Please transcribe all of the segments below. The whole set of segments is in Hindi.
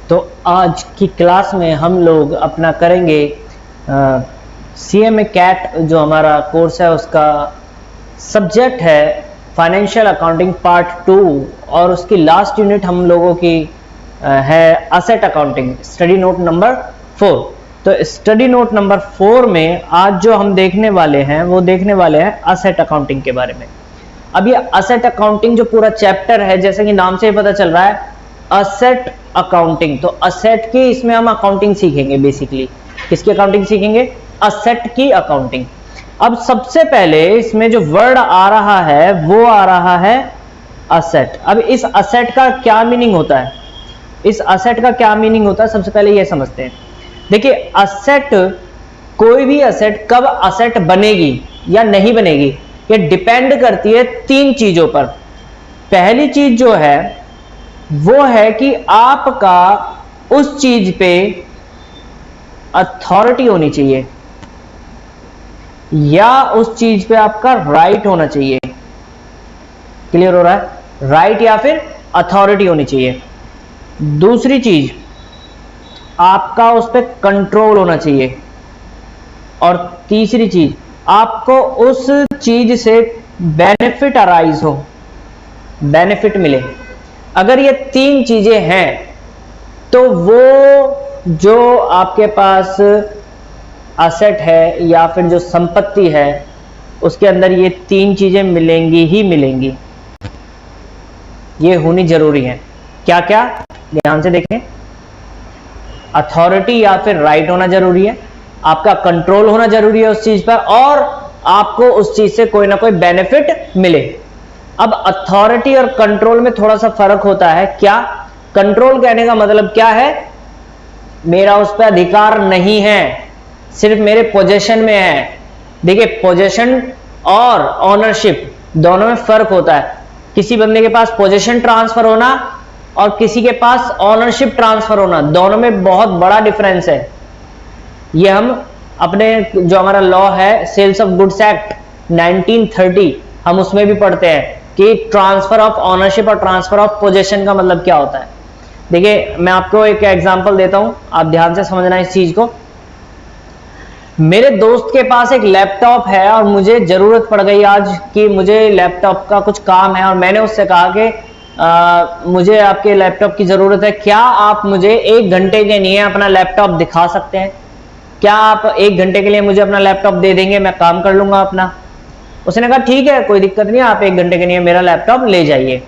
तो आज की क्लास में हम लोग अपना करेंगे CMA CAT जो हमारा कोर्स है उसका सब्जेक्ट है फाइनेंशियल अकाउंटिंग पार्ट 2 और उसकी लास्ट यूनिट हम लोगों की है asset accounting study note number 4। तो स्टडी नोट नंबर 4 में आज जो हम देखने वाले हैं वो देखने वाले हैं असेट अकाउंटिंग के बारे में। अब ये असेट अकाउंटिंग जो पूरा चैप्टर है, जैसे कि नाम से ही पता चल रहा है असेट अकाउंटिंग, तो असेट की इसमें हम अकाउंटिंग सीखेंगे। बेसिकली किसकी अकाउंटिंग सीखेंगे? असेट की अकाउंटिंग। अब सबसे पहले इसमें जो वर्ड आ रहा है वो आ रहा है असेट। अब इस असेट का क्या मीनिंग होता है? इस असेट का क्या मीनिंग होता है सबसे पहले ये समझते हैं। देखिए, असेट, कोई भी असेट कब असेट बनेगी या नहीं बनेगी ये डिपेंड करती है 3 चीजों पर। पहली चीज जो है वो है कि आपका उस चीज पे अथॉरिटी होनी चाहिए या उस चीज पे आपका राइट होना चाहिए। क्लियर हो रहा है? राइट या फिर अथॉरिटी होनी चाहिए। दूसरी चीज, आपका उस पे कंट्रोल होना चाहिए। और तीसरी चीज, आपको उस चीज से बेनिफिट अराइज हो, बेनिफिट मिले। अगर ये 3 चीजें हैं तो वो जो आपके पास असेट है या फिर जो संपत्ति है उसके अंदर ये 3 चीजें मिलेंगी ही मिलेंगी। ये होनी जरूरी है। क्या क्या? ध्यान से देखें। अथॉरिटी या फिर राइट होना जरूरी है, आपका कंट्रोल होना जरूरी है उस चीज पर, और आपको उस चीज से कोई ना कोई बेनिफिट मिले। अब अथॉरिटी और कंट्रोल में थोड़ा सा फर्क होता है। क्या? कंट्रोल कहने का मतलब क्या है? मेरा उस पर अधिकार नहीं है, सिर्फ मेरे पोजीशन में है। देखिए, पोजीशन और ओनरशिप दोनों में फर्क होता है। किसी बंदे के पास पोजीशन ट्रांसफर होना और किसी के पास ओनरशिप ट्रांसफर होना, दोनों में बहुत बड़ा डिफरेंस है। ये हम अपने जो हमारा लॉ है सेल्स ऑफ गुड्स एक्ट 1930, हम उसमें भी पढ़ते हैं कि ट्रांसफर ऑफ ओनरशिप और ट्रांसफर ऑफ पोजीशन का मतलब क्या होता है। देखिए, मैं आपको एक एग्जांपल देता हूं, आप ध्यान से समझना इस चीज को। मेरे दोस्त के पास एक लैपटॉप है और मुझे जरूरत पड़ गई आज कि मुझे लैपटॉप का कुछ काम है, और मैंने उससे कहा कि मुझे आपके लैपटॉप की जरूरत है, क्या आप मुझे 1 घंटे के लिए अपना लैपटॉप दिखा सकते हैं? क्या आप 1 घंटे के लिए मुझे अपना लैपटॉप दे देंगे? मैं काम कर लूंगा अपना। उसने कहा ठीक है, कोई दिक्कत नहीं, आप 1 घंटे के लिए मेरा लैपटॉप ले जाइए।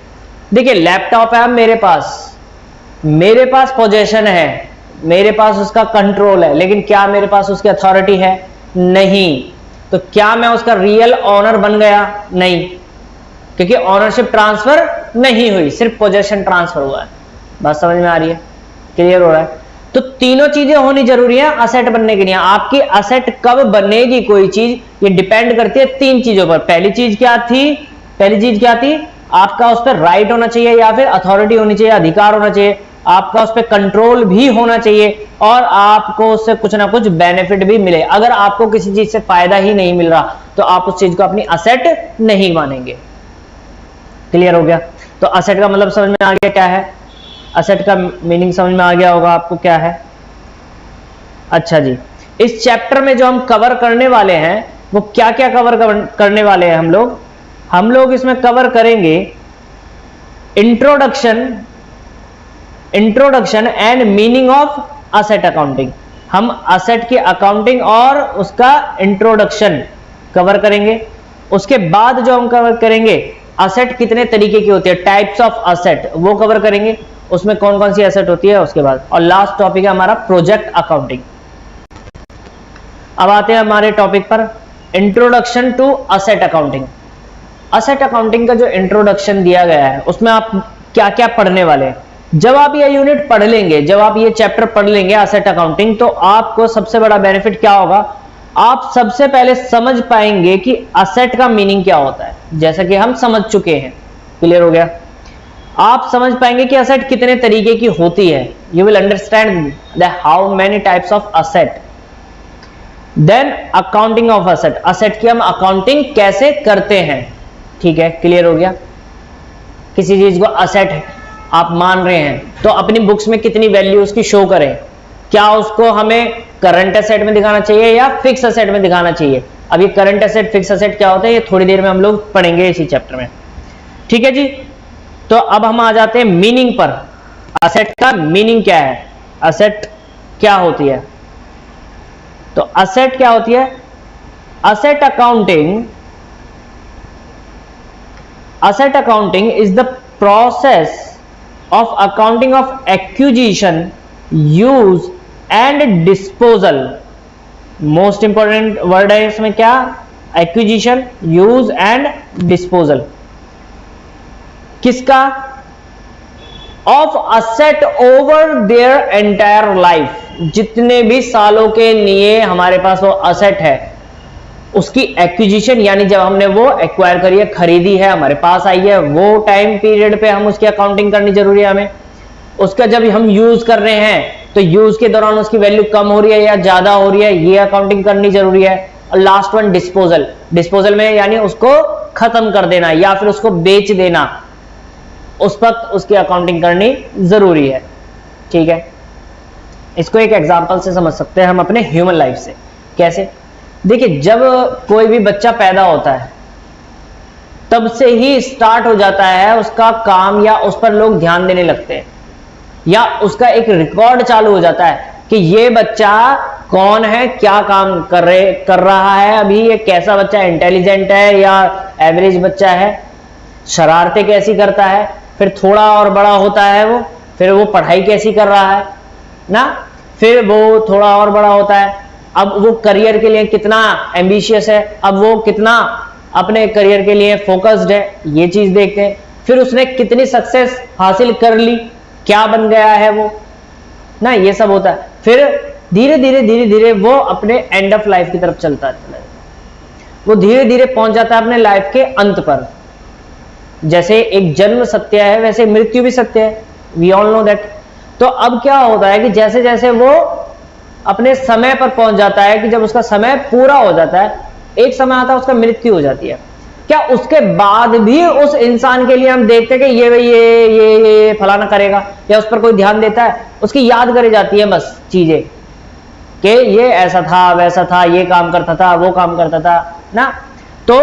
देखिए, लैपटॉप है मेरे पास पोजीशन है, मेरे पास उसका कंट्रोल है, लेकिन क्या मेरे पास उसकी अथॉरिटी है? नहीं। तो क्या मैं उसका रियल ऑनर बन गया? नहीं, क्योंकि ऑनरशिप ट्रांसफर नहीं हुई, सिर्फ पोजीशन ट्रांसफर हुआ है। बात समझ में आ रही है? क्लियर हो रहा है? तो तीनों चीजें होनी जरूरी है असेट बनने के लिए। आपकी असेट कब बनेगी कोई चीज, ये डिपेंड करती है 3 चीजों पर। पहली चीज क्या थी? आपका उस पर राइट होना चाहिए या फिर अथॉरिटी होनी चाहिए, अधिकार होना चाहिए। आपका उस पर कंट्रोल भी होना चाहिए और आपको उससे कुछ ना कुछ बेनिफिट भी मिले। अगर आपको किसी चीज से फायदा ही नहीं मिल रहा तो आप उस चीज को अपनी असेट नहीं मानेंगे। क्लियर हो गया? तो असेट का मतलब समझ में आ गया क्या है? असेट का मीनिंग समझ में आ गया होगा आपको क्या है? अच्छा जी, इस चैप्टर में जो हम कवर करने वाले हैं वो क्या क्या कवर करने वाले हैं हम लोग इसमें कवर करेंगे introduction and meaning of asset accounting. हम असेट की अकाउंटिंग और उसका इंट्रोडक्शन कवर करेंगे। उसके बाद जो हम कवर करेंगे, असेट कितने तरीके की होती है, टाइप्स ऑफ असेट, वो कवर करेंगे। उसमें कौन कौन सी एसेट होती है उसके बाद, और लास्ट टॉपिक है हमारा प्रोजेक्ट अकाउंटिंग। अब आते हैं हमारे टॉपिक पर, introduction to asset accounting. Asset accounting का जो इंट्रोडक्शन दिया गया है उसमें आप क्या क्या पढ़ने वाले हैं। जब आप ये यूनिट पढ़ लेंगे, जब आप ये चैप्टर पढ़ लेंगे असेट अकाउंटिंग, तो आपको सबसे बड़ा बेनिफिट क्या होगा? आप सबसे पहले समझ पाएंगे कि असेट का मीनिंग क्या होता है, जैसा कि हम समझ चुके हैं। क्लियर हो गया? आप समझ पाएंगे कि असेट कितने तरीके की होती है। You will understand the how many types of asset. Then accounting of asset, asset की हम अकाउंटिंग कैसे करते हैं। ठीक है, क्लियर हो गया? किसी चीज को आप मान रहे हैं, तो अपनी बुक्स में कितनी वैल्यू उसकी शो करें? क्या उसको हमें करंट एसेट में दिखाना चाहिए या फिक्स एसेट में दिखाना चाहिए? अब ये करंट एसेट फिक्स एसेट क्या होता है, ये थोड़ी देर में हम लोग पढ़ेंगे इसी चैप्टर में। ठीक है जी, तो अब हम आ जाते हैं मीनिंग पर। असेट का मीनिंग क्या है, असेट क्या होती है? तो असेट क्या होती है? Asset accounting is the process of accounting of acquisition, use and disposal. Most important word है इसमें क्या? Acquisition, use and disposal. किसका? Of asset over their entire life. जितने भी सालों के लिए हमारे पास वो असेट है, उसकी एक्विजिशन यानी जब हमने वो एक्वायर करी है, खरीदी है, हमारे पास आई है, वो टाइम पीरियड पे हम उसकी अकाउंटिंग करनी जरूरी है हमें। उसका जब हम यूज कर रहे हैं तो यूज के दौरान उसकी वैल्यू कम हो रही है या ज्यादा हो रही है, ये अकाउंटिंग करनी जरूरी है। और लास्ट वन डिस्पोजल। डिस्पोजल में यानी उसको खत्म कर देना या फिर उसको बेच देना, उस वक्त उसकी अकाउंटिंग करनी जरूरी है। ठीक है, इसको एक एग्जांपल से समझ सकते हैं हम अपने ह्यूमन लाइफ से। कैसे? देखिए, जब कोई भी बच्चा पैदा होता है तब से ही स्टार्ट हो जाता है उसका काम, या उस पर लोग ध्यान देने लगते हैं, या उसका एक रिकॉर्ड चालू हो जाता है कि ये बच्चा कौन है, क्या काम कर रहा है, अभी ये कैसा बच्चा है, इंटेलिजेंट है या एवरेज बच्चा है, शरारतें कैसी करता है, फिर थोड़ा और बड़ा होता है वो, फिर वो पढ़ाई कैसी कर रहा है ना, फिर वो थोड़ा और बड़ा होता है, अब वो करियर के लिए कितना एम्बिशियस है, अब वो कितना अपने करियर के लिए फोकस्ड है, ये चीज देखते हैं। फिर उसने कितनी सक्सेस हासिल कर ली, क्या बन गया है वो ना, ये सब होता है। फिर धीरे धीरे वो अपने एंड ऑफ लाइफ की तरफ चलता है, वो धीरे धीरे पहुंच जाता है अपने लाइफ के अंत पर। जैसे एक जन्म सत्य है वैसे मृत्यु भी सत्य है, वी ऑल नो दैट। तो अब क्या होता है कि जैसे जैसे वो अपने समय पर पहुंच जाता है कि जब उसका समय पूरा हो जाता है, एक समय आता है उसका मृत्यु हो जाती है। क्या उसके बाद भी उस इंसान के लिए हम देखते हैं कि ये फलाना करेगा, या उस पर कोई ध्यान देता है? उसकी याद करी जाती है बस चीजें कि ये ऐसा था, वैसा था, ये काम करता था, वो काम करता था ना। तो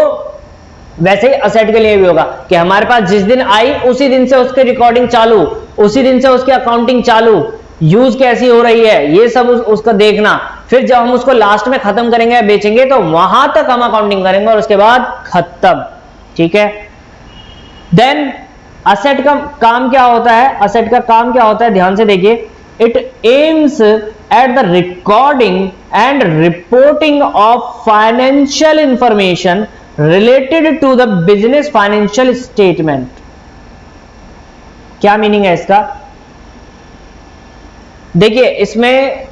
वैसे ही असेट के लिए भी होगा कि हमारे पास जिस दिन आई उसी दिन से उसकी रिकॉर्डिंग चालू, उसी दिन से उसकी अकाउंटिंग चालू, यूज कैसी हो रही है ये सब उसका देखना। फिर जब हम उसको लास्ट में खत्म करेंगे, बेचेंगे, तो वहां तक हम अकाउंटिंग करेंगे और उसके बाद खत्म। ठीक है, देन असेट का काम क्या होता है? असेट का काम क्या होता है, ध्यान से देखिए। It aims at the recording and reporting of financial information related to the business financial statement. क्या मीनिंग है इसका? देखिए, इसमें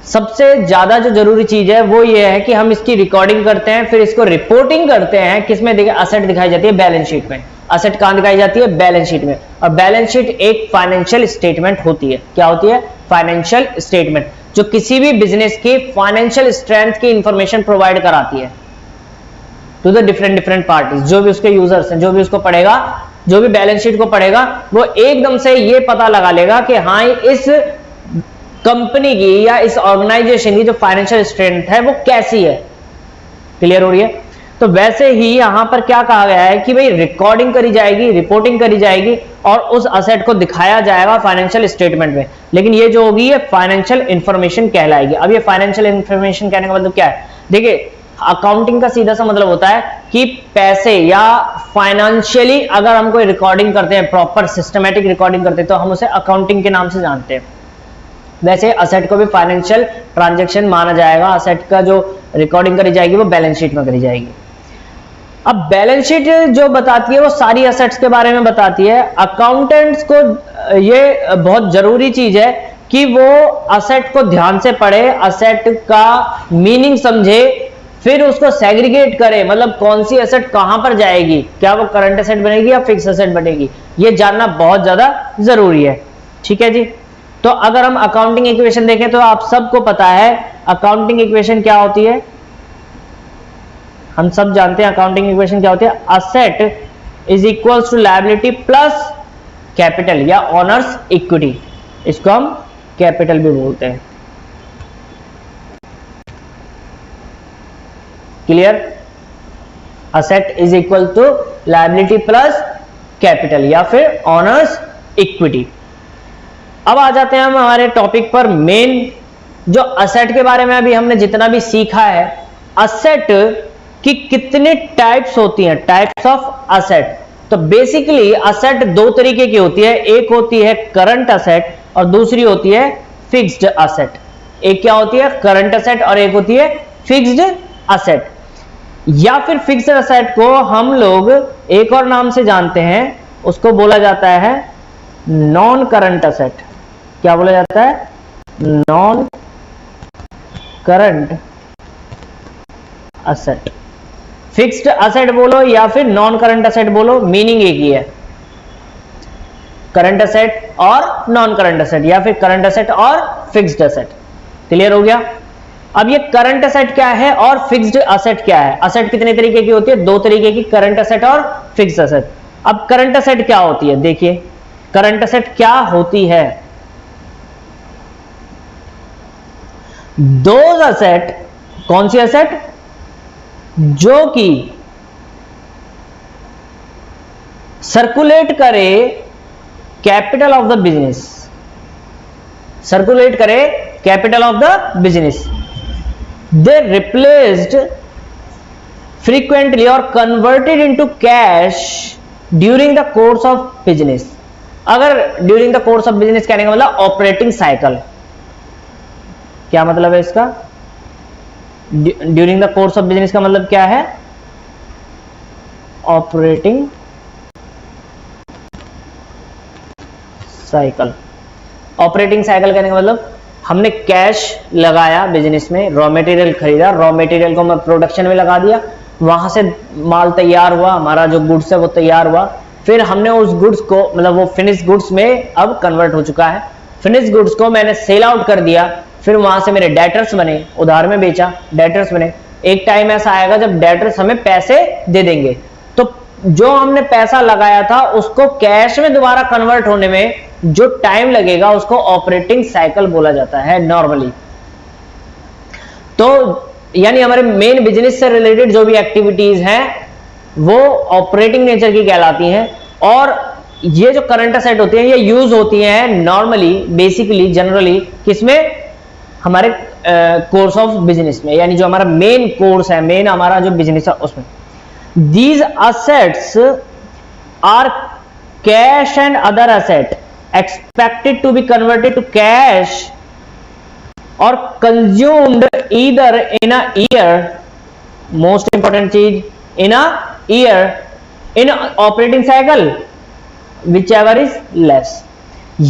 सबसे ज्यादा जो जरूरी चीज है वो ये है कि हम इसकी रिकॉर्डिंग करते हैं, फिर इसको रिपोर्टिंग करते हैं। किसमें? देखिए, असेट दिखाई जाती है बैलेंस शीट में। असेट कहां दिखाई जाती है? बैलेंस शीट में। और बैलेंस शीट एक फाइनेंशियल स्टेटमेंट होती है। क्या होती है? फाइनेंशियल स्टेटमेंट, जो किसी भी बिजनेस की फाइनेंशियल स्ट्रेंथ की इंफॉर्मेशन प्रोवाइड कराती है टू द डिफरेंट पार्टीज। जो भी उसके यूजर्स हैं, जो भी उसको पढ़ेगा, जो भी बैलेंस शीट को पढ़ेगा, वो एकदम से ये पता लगा लेगा कि हाँ, इस कंपनी की या इस ऑर्गेनाइजेशन की जो फाइनेंशियल स्ट्रेंथ है वो कैसी है। क्लियर हो रही है? तो वैसे ही यहां पर क्या कहा गया है कि भाई रिकॉर्डिंग करी जाएगी, रिपोर्टिंग करी जाएगी और उस असेट को दिखाया जाएगा फाइनेंशियल स्टेटमेंट में। लेकिन ये जो होगी ये फाइनेंशियल इंफॉर्मेशन कहलाएगी। अब ये फाइनेंशियल इंफॉर्मेशन कहने का मतलब क्या है? देखिए, अकाउंटिंग का सीधा सा मतलब होता है कि पैसे या फाइनेंशियली अगर हम कोई रिकॉर्डिंग करते हैं, प्रॉपर सिस्टमैटिक रिकॉर्डिंग करते हैं, तो हम उसे अकाउंटिंग के नाम से जानते हैं। वैसे असेट को भी फाइनेंशियल ट्रांजैक्शन माना जाएगा। असेट का जो रिकॉर्डिंग करी जाएगी वो बैलेंस शीट में करी जाएगी। अब बैलेंस शीट जो बताती है वो सारी असेट्स के बारे में बताती है। अकाउंटेंट्स को ये बहुत जरूरी चीज है कि वो असेट को ध्यान से पढ़े, असेट का मीनिंग समझे, फिर उसको सेग्रीगेट करे। मतलब कौन सी एसेट कहां पर जाएगी, क्या वो करंट एसेट बनेगी या फिक्स एसेट बनेगी, ये जानना बहुत ज्यादा जरूरी है। ठीक है जी। तो अगर हम अकाउंटिंग इक्वेशन देखें तो आप सबको पता है अकाउंटिंग इक्वेशन क्या होती है। हम सब जानते हैं अकाउंटिंग इक्वेशन क्या होती है। Asset is equals to liability plus capital या ऑनर्स इक्विटी, इसको हम कैपिटल भी बोलते हैं। Clear? Asset is equal to liability plus capital या फिर ऑनर्स इक्विटी। अब आ जाते हैं हम हमारे टॉपिक पर। मेन जो असेट के बारे में अभी हमने जितना भी सीखा है, असेट की कितने टाइप्स होती हैं, टाइप्स ऑफ असेट। तो बेसिकली असेट दो तरीके की होती है, एक होती है करंट असेट और दूसरी होती है फिक्स्ड असेट। एक क्या होती है? करंट असेट और एक होती है फिक्स्ड असेट। या फिर फिक्स्ड असेट को हम लोग एक और नाम से जानते हैं, उसको बोला जाता है नॉन करंट असेट। क्या बोला जाता है? Non current asset. Fixed asset बोलो या फिर नॉन करंट असेट बोलो, मीनिंग एक ही है, करंट असेट और नॉन करंट असेट या फिर करंट असेट और फिक्स्ड असेट। क्लियर हो गया? अब ये करंट असेट क्या है और फिक्स्ड असेट क्या है? असेट कितने तरीके की होती है? दो तरीके की, करंट असेट और फिक्स्ड असेट। अब करंट असेट क्या होती है? देखिए करंट असेट क्या होती है। दोज असेट, कौन सी असेट? जो कि सर्कुलेट करे capital of the business, circulate करे capital of the business. They replaced frequently और converted into cash during the course of business. अगर during the course of business कहने का मतलब ऑपरेटिंग साइकिल। क्या मतलब है इसका? During the course of business का मतलब क्या है? Operating cycle. ऑपरेटिंग साइकिल कहने का मतलब हमने कैश लगाया बिजनेस में, रॉ मटेरियल खरीदा, रॉ मटेरियल को मैं प्रोडक्शन में लगा दिया, वहां से माल तैयार हुआ, हमारा जो गुड्स है वो तैयार हुआ, फिर हमने उस गुड्स को मतलब वो फिनिश गुड्स में अब कन्वर्ट हो चुका है, फिनिश गुड्स को मैंने सेल आउट कर दिया, फिर वहां से मेरे डेटर्स बने, उधार में बेचा, डेटर्स बने। एक टाइम ऐसा आएगा जब डेटर्स हमें पैसे दे देंगे, तो जो हमने पैसा लगाया था उसको कैश में दोबारा कन्वर्ट होने में जो टाइम लगेगा उसको ऑपरेटिंग साइकिल बोला जाता है नॉर्मली। तो यानी हमारे मेन बिजनेस से रिलेटेड जो भी एक्टिविटीज हैं वो ऑपरेटिंग नेचर की कहलाती हैं, और ये जो करंट असेट होती हैं ये यूज होती हैं नॉर्मली, बेसिकली, जनरली किसमें? हमारे कोर्स ऑफ बिजनेस में, यानी जो हमारा मेन कोर्स है, मेन हमारा जो बिजनेस है उसमें। These assets are cash and other asset expected to be converted to cash or consumed either in a year, most important चीज, in a year, in operating cycle, whichever is less।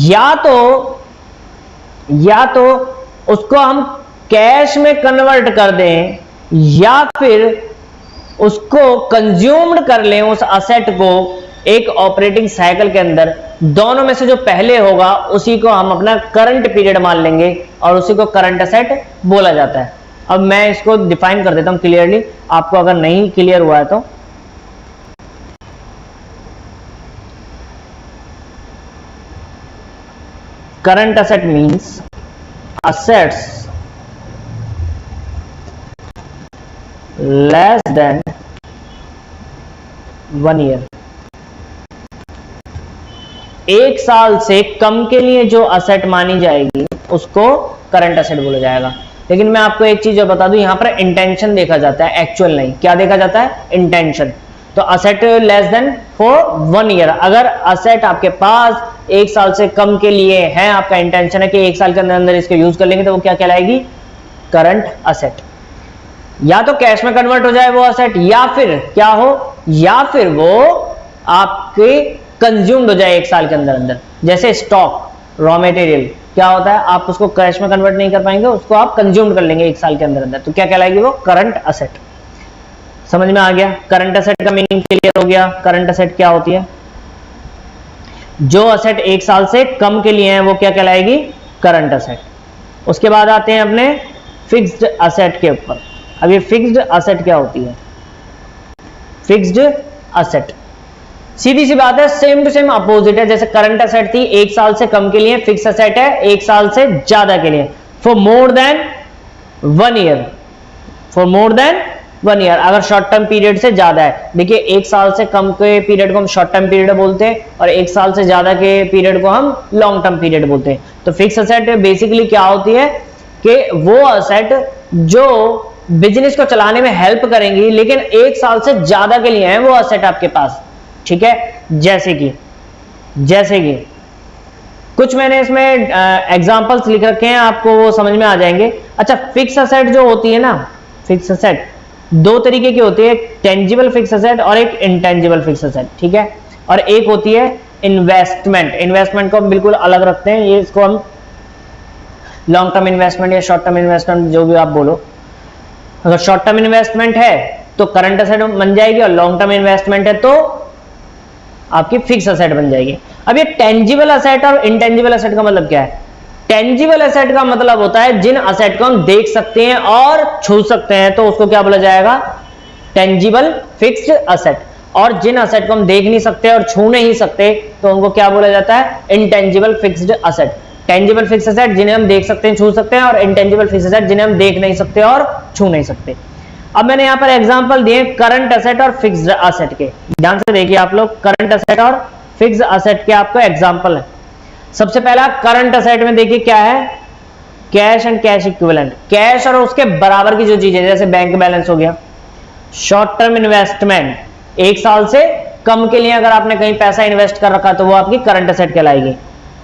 या तो उसको हम कैश में कन्वर्ट कर दें या फिर उसको कंज्यूम्ड कर लें उस असेट को एक ऑपरेटिंग साइकिल के अंदर। दोनों में से जो पहले होगा उसी को हम अपना करंट पीरियड मान लेंगे और उसी को करंट असेट बोला जाता है। अब मैं इसको डिफाइन कर देता हूं क्लियरली, आपको अगर नहीं क्लियर हुआ है तो। Current asset means assets less than 1 year। एक साल से कम के लिए जो असेट मानी जाएगी उसको करंट असेट बोला जाएगा। लेकिन मैं आपको एक चीज और बता दूं, यहां पर इंटेंशन देखा जाता है, एक्चुअल नहीं। क्या देखा जाता है? इंटेंशन। तो asset less than for 1 year, अगर असेट आपके पास एक साल से कम के लिए है, आपका इंटेंशन है कि एक साल के अंदर अंदर इसको यूज कर लेंगे, तो वो क्या कहलाएगी? Current asset. या तो कैश में कन्वर्ट हो जाए वो असेट, या फिर क्या हो, या फिर वो आपके कंज्यूम्ड हो जाए एक साल के अंदर अंदर। जैसे स्टॉक, रॉ मटेरियल क्या होता है, आप उसको कैश में कन्वर्ट नहीं कर पाएंगे, उसको आप कंज्यूम कर लेंगे एक साल के अंदर अंदर, तो क्या कहलाएगी वो? Current asset. समझ में आ गया? करंट असेट का मीनिंग क्लियर हो गया। करंट असेट क्या होती है? जो असेट एक साल से कम के लिए है वो क्या कहलाएगी? Current asset. उसके बाद आते हैं अपने फिक्स्ड असेट के ऊपर। अब ये फिक्स्ड असेट क्या होती है? फिक्स्ड असेट सीधी सी बात है, सेम टू सेम अपोजिट है। जैसे करंट असेट थी 1 साल से कम के लिए, फिक्स असेट है 1 साल से ज्यादा के लिए। For more than 1 year, for more than 1 year, अगर शॉर्ट टर्म पीरियड से ज्यादा है। देखिए 1 साल से कम के पीरियड को हम शॉर्ट टर्म पीरियड बोलते हैं और 1 साल से ज्यादा के पीरियड को हम लॉन्ग टर्म पीरियड बोलते हैं। तो फिक्स असेट बेसिकली क्या होती है कि वो असेट जो बिजनेस को चलाने में हेल्प करेंगी लेकिन 1 साल से ज्यादा के लिए है वो असेट आपके पास, ठीक है। जैसे कि कुछ मैंने इसमें एग्जांपल्स लिख रखे हैं, आपको वो समझ में आ जाएंगे। अच्छा, फिक्स असेट जो होती है ना, फिक्स असेट 2 तरीके की होती है, एक टेंजिबल फिक्स असेट और एक इंटेंजिबल फिक्स असेट, ठीक है। और एक होती है इन्वेस्टमेंट। इन्वेस्टमेंट को हम बिल्कुल अलग रखते हैं, ये इसको हम लॉन्ग टर्म इन्वेस्टमेंट या शॉर्ट टर्म इन्वेस्टमेंट जो भी आप बोलो। अगर शॉर्ट टर्म इन्वेस्टमेंट है तो करंट असेट बन जाएगी और लॉन्ग टर्म इन्वेस्टमेंट है तो आपकी फिक्स असेट बन जाएगी। अब ये टेंजिबल असेट और इनटेंजिबल असेट का मतलब क्या है? टेंजिबल असेट का मतलब होता है जिन असेट को हम देख सकते हैं और छू सकते हैं, तो उसको क्या बोला जाएगा? Tangible fixed asset. और जिन असेट को हम देख नहीं सकते और छू नहीं सकते तो उनको क्या बोला जाता है? Intangible fixed asset. Tangible fixed asset जिन्हें हम देख सकते हैं, छू सकते हैं, और इनटेंजिबल फिक्स असेट जिन्हें हम देख नहीं सकते और छू नहीं सकते। अब मैंने यहां पर एग्जांपल दिए करंट असेट और फिक्स्ड असेट के, ध्यान से देखिए आप लोग। करंट असेट और फिक्स्ड असेट के आपको एग्जांपल है। सबसे पहला करंट असेट में देखिए क्या है? Cash and cash equivalent. Cash और उसके बराबर की जो चीजें, जैसे बैंक बैलेंस हो गया। शॉर्ट टर्म इन्वेस्टमेंट, 1 साल से कम के लिए अगर आपने कहीं पैसा इन्वेस्ट कर रखा तो वो आपकी करंट असेट कहलाएगी।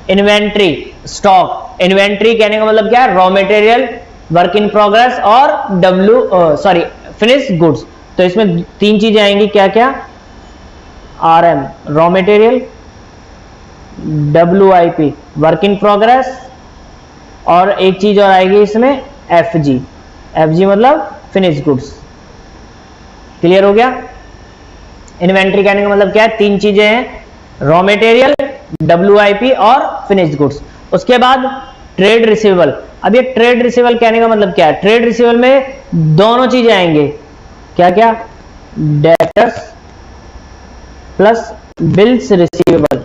Inventory, stock. इन्वेंट्री कहने का मतलब क्या है? Raw material, work in progress और फिनिश गुड्स। तो इसमें 3 चीजें आएंगी, क्या क्या? RM raw material, WIP work in progress, और एक चीज और आएगी इसमें FG। FG मतलब फिनिश गुड्स। क्लियर हो गया? इन्वेंट्री कहने का मतलब क्या है? 3 चीजें हैं, रॉ मटेरियल, WIP और फिनिश गुड्स। उसके बाद ट्रेड रिसीवेबल। अब ये ट्रेड रिसीवेबल कहने का मतलब क्या है? ट्रेड रिसीवेबल में दोनों चीजें आएंगे, क्या क्या? डेटर्स प्लस बिल्स रिसीवेबल,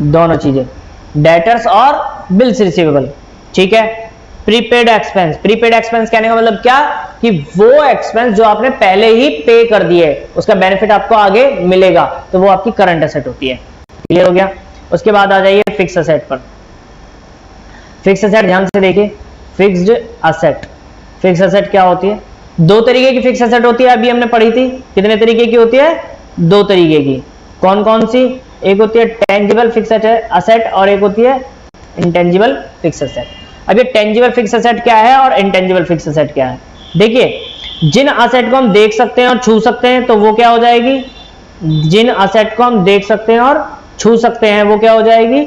दोनों चीजें, डेटर्स और बिल्स रिसीवेबल, ठीक है। Prepaid expense. प्रीपेड एक्सपेंस कहने का मतलब क्या? कि वो एक्सपेंस जो आपने पहले ही पे कर दिए, उसका बेनिफिट आपको आगे मिलेगा, तो वो आपकी करंट असेट होती है। क्लियर हो गया? उसके बाद आ जाइए फिक्स असेट पर। फिक्स असेट ध्यान से देखिए, फिक्स्ड असेट। फिक्स असेट क्या होती है? 2 तरीके की फिक्स असेट होती है, अभी हमने पढ़ी थी। कितने तरीके की होती है? 2 तरीके की। कौन कौन सी? एक होती है टेंजिबल फिक्स असेट और एक होती है इंटेंजिबल फिक्स असेट। अब ये टेंजिबल फिक्स असेट क्या है और इंटेंजिबल फिक्स असेट क्या है? देखिए, जिन असेट को हम देख सकते हैं और छू सकते हैं तो वो क्या हो जाएगी? जिन असेट को हम देख सकते हैं और छू सकते हैं वो क्या हो जाएगी?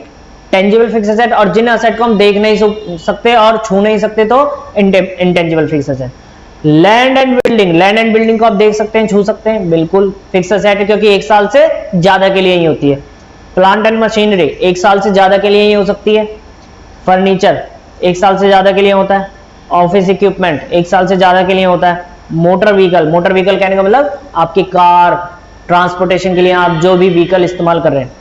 Tangible fixed asset. और जिन असेट को हम देख नहीं सकते और छू नहीं सकते तो intangible fix asset. Land and building. Land and building को आप देख सकते हैं, छू सकते हैं, बिल्कुल फिक्स असेट है क्योंकि 1 साल से ज्यादा के लिए ही होती है। प्लांट एंड मशीनरी 1 साल से ज्यादा के लिए ही हो सकती है। फर्नीचर 1 साल से ज्यादा के लिए होता है। ऑफिस इक्विपमेंट 1 साल से ज्यादा के लिए होता है। Motor vehicle. मोटर व्हीकल कहने का मतलब आपकी कार, ट्रांसपोर्टेशन के लिए आप जो भी व्हीकल इस्तेमाल कर रहे हैं।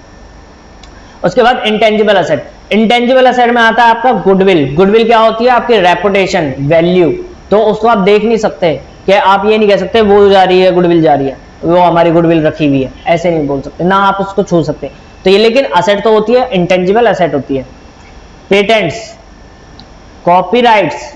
उसके बाद इंटेंजिबल असेट। इंटेंजिबल असेट में आता है आपका गुडविल। गुडविल क्या होती है? आपकी रेपुटेशन, वैल्यू। तो उसको आप देख नहीं सकते, कि आप ये नहीं कह सकते वो जा रही है, गुडविल जा रही है, वो हमारी गुडविल रखी हुई है, ऐसे नहीं बोल सकते ना, आप उसको छू सकते। तो ये लेकिन असेट तो होती है, इंटेंजिबल असेट होती है। पेटेंट्स, कॉपीराइट्स,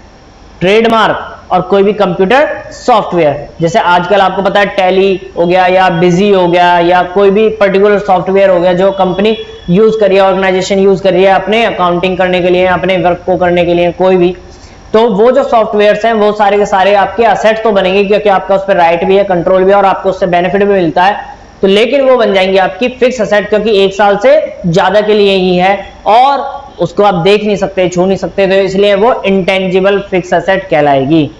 ट्रेडमार्क और कोई भी कंप्यूटर सॉफ्टवेयर, जैसे आजकल आपको पता है टैली हो गया या बिजी हो गया या कोई भी पर्टिकुलर सॉफ्टवेयर हो गया जो कंपनी यूज कर रही है, ऑर्गेनाइजेशन यूज कर रही है अपने अकाउंटिंग करने के लिए, अपने वर्क को करने के लिए, कोई भी, तो वो जो सॉफ्टवेयर्स हैं वो सारे के सारे आपके असेट तो बनेंगे क्योंकि आपका उस पर राइट भी है, कंट्रोल भी है और आपको उससे बेनिफिट भी मिलता है। तो लेकिन वो बन जाएंगे आपकी फिक्स असेट क्योंकि 1 साल से ज्यादा के लिए ही है और उसको आप देख नहीं सकते, छू नहीं सकते, तो इसलिए वो इंटेंजिबल फिक्स असेट कहलाएगी।